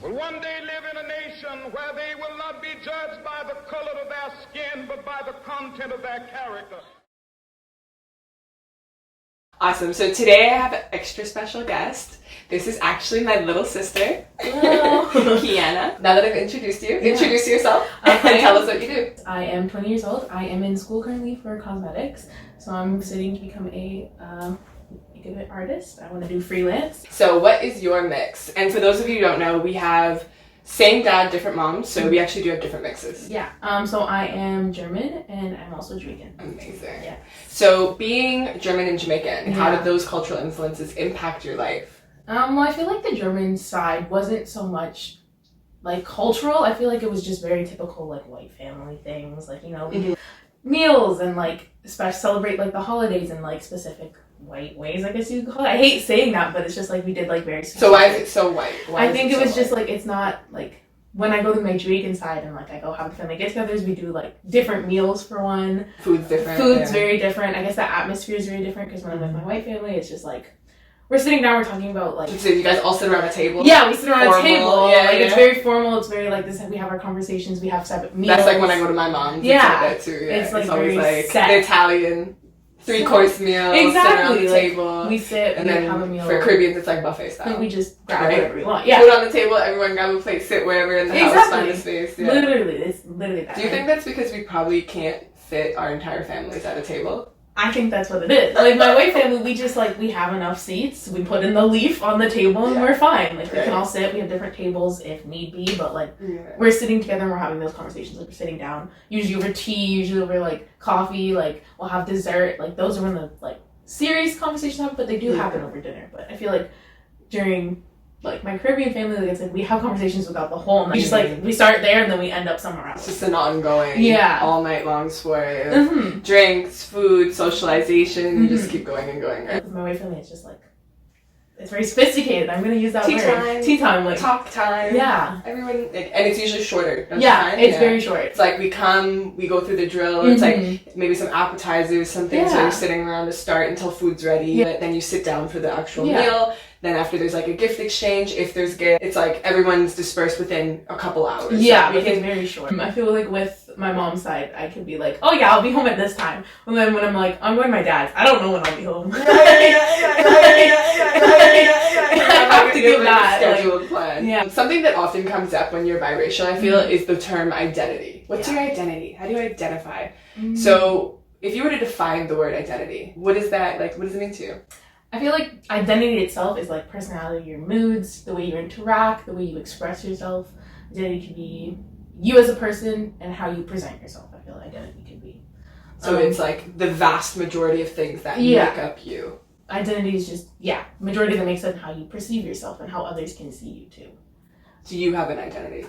will one day live in a nation where they will not be judged by the color of their skin, but by the content of their character. Awesome. So today I have an extra special guest. This is actually my little sister, Kiana. Now that I've introduced you, introduce yourself and tell us what you do. I am 20 years old. I am in school currently for cosmetics. So I'm studying to become a good artist. I want to do freelance. So what is your mix? And for those of you who don't know, we have same dad, different moms. So we actually do have different mixes. Yeah. So I am German and I'm also Jamaican. Amazing. Yeah. So being German and Jamaican, how did those cultural influences impact your life? Well, I feel like the German side wasn't so much like cultural. I feel like it was just very typical like white family things. Like, you know, we do meals and like celebrate like the holidays in like specific white ways, I guess you could call it. I hate saying that, but it's just like we did like very specific. So why is it so white? I think it was just like, it's not like when I go to my Jamaican side and like I go have family get-togethers, we do like different meals for one. Food's different. Food's very different. I guess the atmosphere is very different because when I'm with my white family, it's just like we're sitting down, we're talking about like. So you guys all sit around a table? Yeah, we sit around a table. Yeah, like it's very formal. It's very like this. We have our conversations. We have separate meals. That's like when I go to my mom's. Yeah, it's like that too. Yeah. It's like always very like set. the Italian 3-course meal. Exactly. Sit around the like, table. We sit and we then have a meal. For Caribbeans, it's like buffet style. And we just grab whatever we want. Yeah. Food on the table. Everyone grab a plate. Sit wherever in the house. Find a space. Yeah. Literally, it's literally that. Do you think that's because we probably can't fit our entire families at a table? I think that's what it is. Like my white family, we just like we have enough seats. We put in the leaf on the table and we're fine. Like we can all sit. We have different tables if need be, but like we're sitting together and we're having those conversations. Like we're sitting down. Usually over tea. Usually over like coffee. Like we'll have dessert. Like those are when the like serious conversations happen, but they do happen over dinner. But I feel like during like my Caribbean family, like it's like we have conversations about the whole night. We just like we start there and then we end up somewhere else. It's just an ongoing, all night long story of drinks, food, socialization. You just keep going and going. Right? With my white family, it's just like it's very sophisticated. I'm gonna use that tea word. Time, tea time, like talk time. Yeah, everyone, like, and it's usually shorter. Don't yeah, you find? it's very short. It's like we come, we go through the drill. It's like maybe some appetizers, some things where you're sitting around to start until food's ready. But then you sit down for the actual meal. Then after there's like a gift exchange, if there's gift, it's like everyone's dispersed within a couple hours. Yeah, so it's very short. I feel like with my mom's side, I could be like, oh yeah, I'll be home at this time. And then when I'm like, I'm going to my dad's, I don't know when I'll be home. I have to give that scheduled plan. Yeah. Something that often comes up when you're biracial, I feel, is the term identity. What's your identity? How do you identify? So if you were to define the word identity, what is that like? What does it mean to you? I feel like identity itself is like personality, your moods, the way you interact, the way you express yourself. Identity can be you as a person and how you present yourself. I feel identity could be. So it's like the vast majority of things that make up you. Identity is just, majority that makes up how you perceive yourself and how others can see you too. Do you have an identity?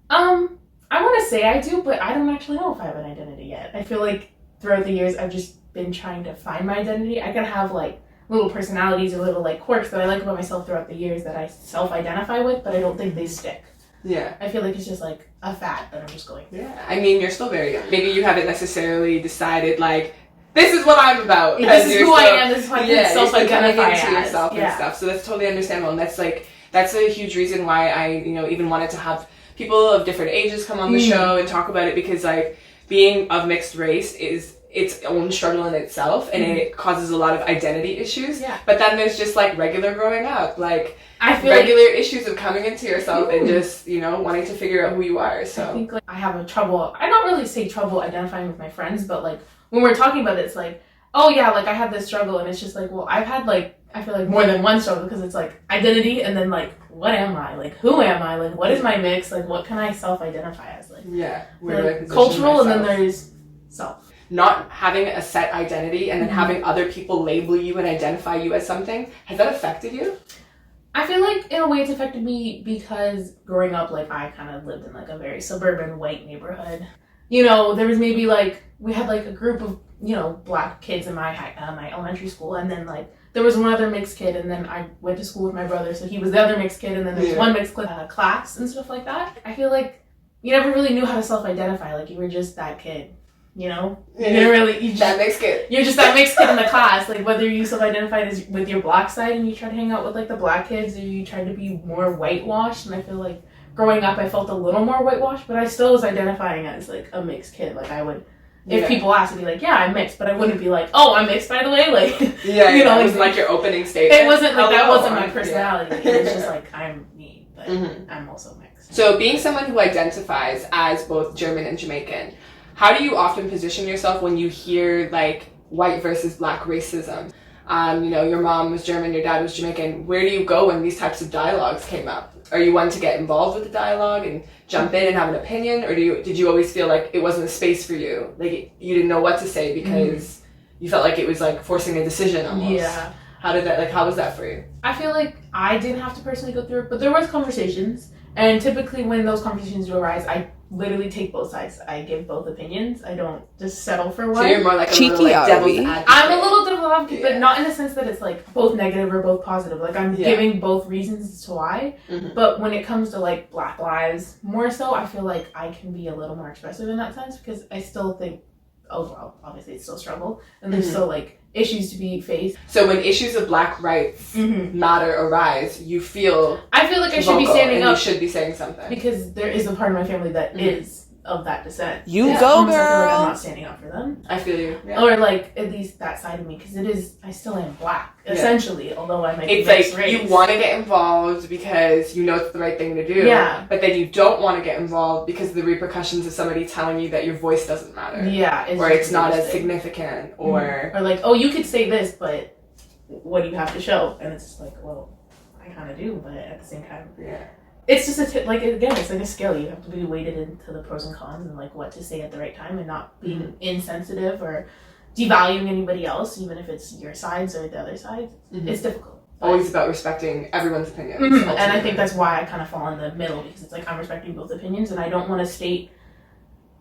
I want to say I do, but I don't actually know if I have an identity yet. I feel like throughout the years I've just been trying to find my identity. I can have like little personalities or little like quirks that I like about myself throughout the years that I self-identify with, but I don't think they stick. Yeah. I feel like it's just like a fad that I'm just going through. Yeah. I mean, you're still very young. Maybe you haven't necessarily decided like, this is what I'm about. This is who I am, this is who I can self-identify as. Yourself and stuff. So that's totally understandable. And that's a huge reason why I, even wanted to have people of different ages come on the show and talk about it, because like being of mixed race is its own struggle in itself, and it causes a lot of identity issues. Yeah. But then there's just like regular growing up, like I feel regular issues of coming into yourself and just, wanting to figure out who you are. So I think like I have I don't really say trouble identifying with my friends, but like when we're talking about it, it's like, oh yeah, like I had this struggle, and it's just like, well, I've had like, I feel like more than one struggle, because it's like identity and then like, what am I? Like, who am I? Like, what is my mix? Like, what can I self-identify as? Like, where do I position cultural myself? And then there's self. Not having a set identity and then having other people label you and identify you as something, has that affected you? I feel like in a way it's affected me because growing up, like I kind of lived in like a very suburban white neighborhood. There was maybe like, we had like a group of, black kids in my elementary school, and then like there was one other mixed kid, and then I went to school with my brother, so he was the other mixed kid, and then there's one mixed class and stuff like that. I feel like you never really knew how to self-identify, like you were just that kid. You didn't really. That mixed kid. You're just that mixed kid in the class. Like whether you self-identified as with your black side and you try to hang out with like the black kids, or you tried to be more whitewashed. And I feel like growing up I felt a little more whitewashed, but I still was identifying as like a mixed kid. Like I would, if people asked, I'd be like, yeah, I'm mixed, but I wouldn't be like, oh, I'm mixed, by the way. Like, you know, it wasn't like your opening statement. It wasn't like that wasn't my personality. It was just like, I'm me, but I'm also mixed. So being someone who identifies as both German and Jamaican, how do you often position yourself when you hear like white versus black racism? You know, your mom was German, your dad was Jamaican. Where do you go when these types of dialogues came up? Are you one to get involved with the dialogue and jump in and have an opinion, or did you always feel like it wasn't a space for you? Like you didn't know what to say because you felt like it was like forcing a decision almost. Yeah. How was that for you? I feel like I didn't have to personally go through it, but there was conversations, and typically when those conversations do arise, I literally take both sides. I give both opinions. I don't just settle for one. So you're more like a cheeky, little, like, devil's advocate. I'm a little devil's advocate, but not in the sense that it's like both negative or both positive. Like I'm giving both reasons as to why. But when it comes to like Black lives, more so, I feel like I can be a little more expressive in that sense because I still think overall, obviously, it's still a struggle, and there's still like issues to be faced. So when issues of Black rights matter arise, you feel I feel like I should be standing up. You should be saying something because there is a part of my family that is of that descent. You go, I feel like girl. I'm not standing up for them. I feel you. Yeah. Or like at least that side of me, because it is. I still am Black, essentially. Although I might be it's mixed like race. you want to get involved because you know it's the right thing to do. Yeah. But then you don't want to get involved because of the repercussions of somebody telling you that your voice doesn't matter. Yeah. Or it's not as significant. Or like, oh, you could say this, but what do you have to show? And it's just like, well, I kind of do, but at the same time, it's just like again, it's like a skill. You have to be weighted into the pros and cons and like what to say at the right time, and not being insensitive or devaluing anybody else, even if it's your sides or the other side. It's difficult. Always about respecting everyone's opinions. And I think that's why I kind of fall in the middle, because it's like I'm respecting both opinions, and I don't want to state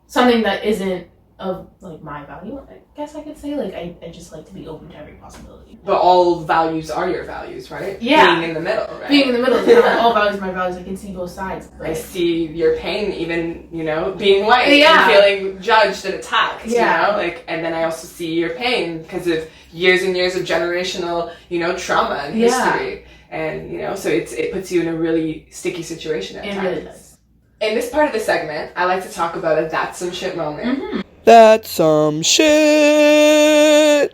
something that isn't of like my value. I guess I could say like I just like to be open to every possibility. But all values are your values, right? Yeah. Being in the middle, right? Being in the middle, you know, all values are my values. I can see both sides. But I see your pain, even, you know, being white and feeling judged and attacked, you know? Like, and then I also see your pain because of years and years of generational, you know, trauma and history. And, you know, so it puts you in a really sticky situation at times. It really does. In this part of the segment, I like to talk about a that's some shit moment. That's some shit.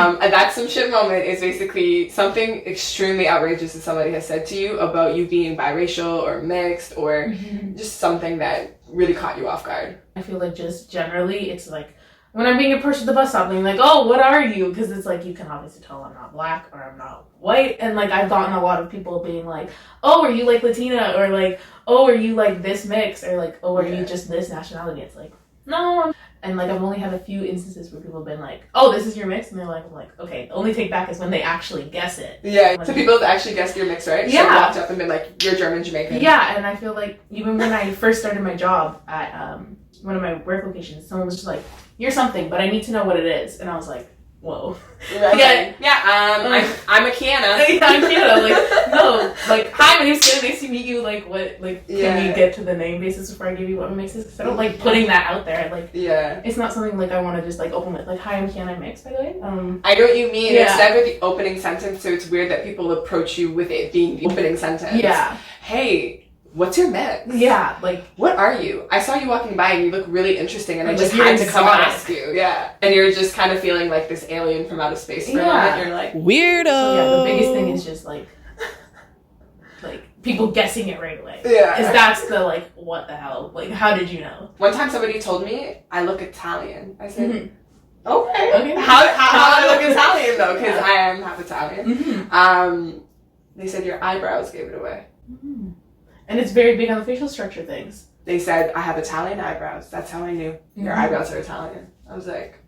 A that's some shit moment is basically something extremely outrageous that somebody has said to you about you being biracial or mixed or just something that really caught you off guard. I feel like just generally, it's like when I'm being approached at the bus stop, being like, oh, what are you? Because it's like, you can obviously tell I'm not Black or I'm not white. And like, I've gotten a lot of people being like, oh, are you like Latina? Or like, oh, are you like this mix? Or like, oh, are you just this nationality? It's like, no. And like, I've only had a few instances where people have been like, oh, this is your mix? And they're like, okay, the only take back is when they actually guess it. Yeah, like, so people have actually guessed your mix, right? Yeah. So walked up and been like, you're German Jamaican. Yeah, and I feel like even when I first started my job at one of my work locations, someone was just like, you're something, but I need to know what it is. And I was like, whoa. I'm a Kiana. I'm Kiana. Like, no, like, hi, my name's Kiana. Nice to meet you. Like, what, like, can we get to the name basis before I give you what my mix is? Because I don't like putting that out there. Like, it's not something like I want to just like open with. Like, hi, I'm Kiana, I'm mixed, by the way. I know what you mean. It's never the opening sentence, so it's weird that people approach you with it being the opening sentence. Yeah. Hey, what's your mix? Yeah, like, what are you? I saw you walking by and you look really interesting and I just you're had to come and exotic. ask you. Yeah. And you're just kind of feeling like this alien from outer space for a moment. You're like, weirdo. So yeah, the biggest thing is just like people guessing it right away. Yeah. Because that's the like, what the hell? Like, how did you know? One time somebody told me I look Italian. I said, okay. Okay. How do I look Italian though? Because I am half Italian. They said your eyebrows gave it away. And it's very big on the facial structure things. They said, I have Italian eyebrows. That's how I knew your eyebrows are Italian. I was like,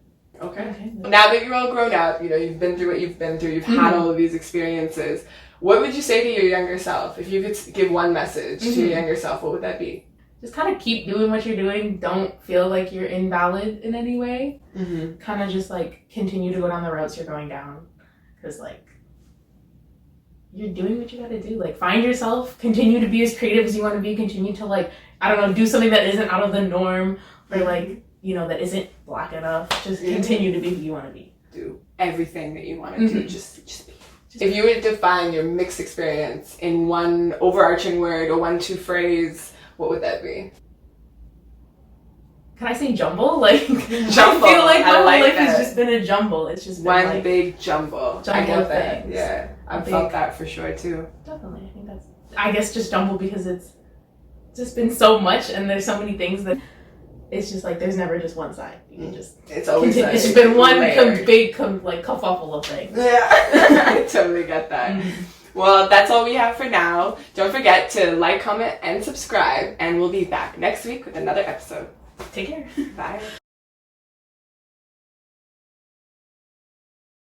okay. Now that you're all grown up, you know, you've been through what you've been through, you've had all of these experiences, what would you say to your younger self? If you could give one message to your younger self, what would that be? Just kind of keep doing what you're doing. Don't feel like you're invalid in any way. Kind of just like continue to go down the routes you're going down. Because like, you're doing what you gotta do. Like, find yourself, continue to be as creative as you want to be, continue to like, I don't know, do something that isn't out of the norm, or like, you know, that isn't Black enough. Just continue to be who you want to be. Do everything that you want to do. Just be. If you would define your mixed experience in one overarching word or 1-2 phrase, what would that be? Can I say jumble? Like, Jumble. I feel like my whole life that. has just been a jumble. It's just been One like big jumble. I get that. things. Yeah, I felt that for sure too. Definitely, I think that's. I guess just jumble because it's just been so much, and there's so many things that it's just like there's never just one side. You can just. It's always. Continue. It's just been one big kerfuffle of things. Yeah, I totally get that. Mm-hmm. Well, that's all we have for now. Don't forget to like, comment, and subscribe, and we'll be back next week with another episode. Take care. Bye.